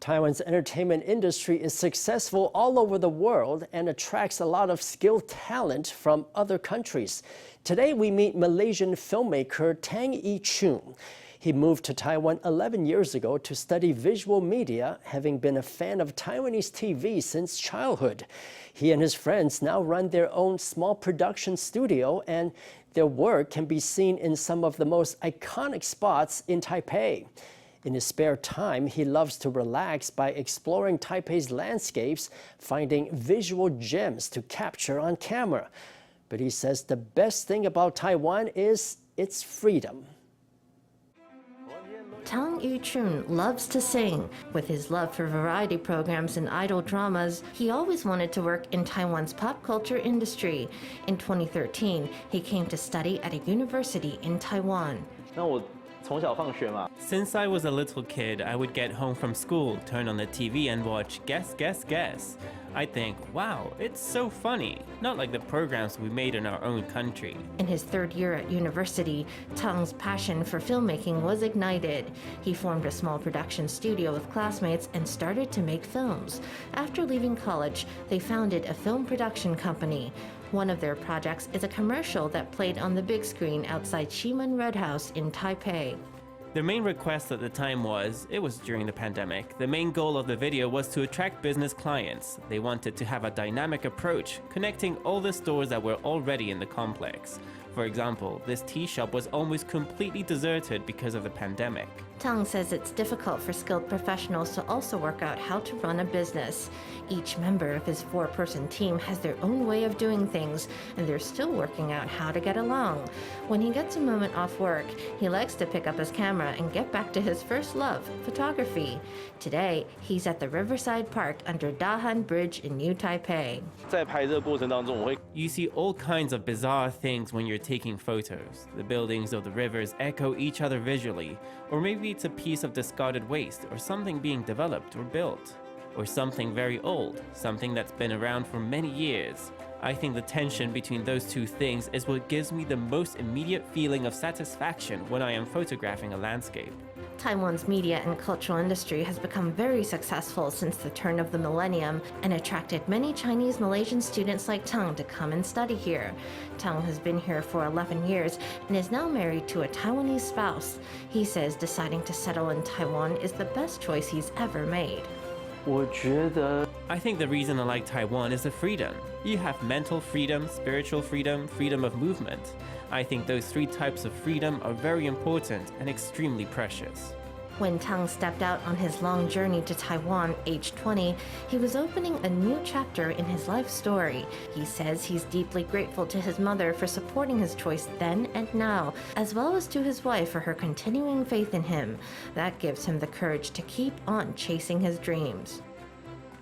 Taiwan's entertainment industry is successful all over the world and attracts a lot of skilled talent from other countries. Today we meet Malaysian filmmaker Tang Yi Choon. He moved to Taiwan 11 years ago to study visual media, having been a fan of Taiwanese TV since childhood. He and his friends now run their own small production studio, and their work can be seen in some of the most iconic spots in Taipei. In his spare time, he loves to relax by exploring Taipei's landscapes, finding visual gems to capture on camera. But he says the best thing about Taiwan is its freedom. Tang Yi Choon loves to sing. With his love for variety programs and idol dramas, he always wanted to work in Taiwan's pop culture industry. In 2013, he came to study at a university in Taiwan. Since I was a little kid, I would get home from school, turn on the TV and watch Guess, Guess, Guess. I'd think, wow, it's so funny, not like the programs we made in our own country. In his third year at university, Tang's passion for filmmaking was ignited. He formed a small production studio with classmates and started to make films. After leaving college, they founded a film production company. One of their projects is a commercial that played on the big screen outside Ximen Red House in Taipei. Their main request at the time it was during the pandemic, the main goal of the video was to attract business clients. They wanted to have a dynamic approach, connecting all the stores that were already in the complex. For example, this tea shop was almost completely deserted because of the pandemic. Tang says it's difficult for skilled professionals to also work out how to run a business. Each member of his four-person team has their own way of doing things, and they're still working out how to get along. When he gets a moment off work, he likes to pick up his camera and get back to his first love, photography. Today, he's at the Riverside Park under Dahan Bridge in New Taipei. You see all kinds of bizarre things when you're taking photos. The buildings or the rivers echo each other visually, or maybe it's a piece of discarded waste or something being developed or built. Or something very old, something that's been around for many years. I think the tension between those two things is what gives me the most immediate feeling of satisfaction when I am photographing a landscape. Taiwan's media and cultural industry has become very successful since the turn of the millennium and attracted many Chinese Malaysian students like Tang to come and study here. Tang has been here for 11 years and is now married to a Taiwanese spouse. He says deciding to settle in Taiwan is the best choice he's ever made. I think the reason I like Taiwan is the freedom. You have mental freedom, spiritual freedom, freedom of movement. I think those three types of freedom are very important and extremely precious. When Tang stepped out on his long journey to Taiwan, age 20, he was opening a new chapter in his life story. He says he's deeply grateful to his mother for supporting his choice then and now, as well as to his wife for her continuing faith in him. That gives him the courage to keep on chasing his dreams.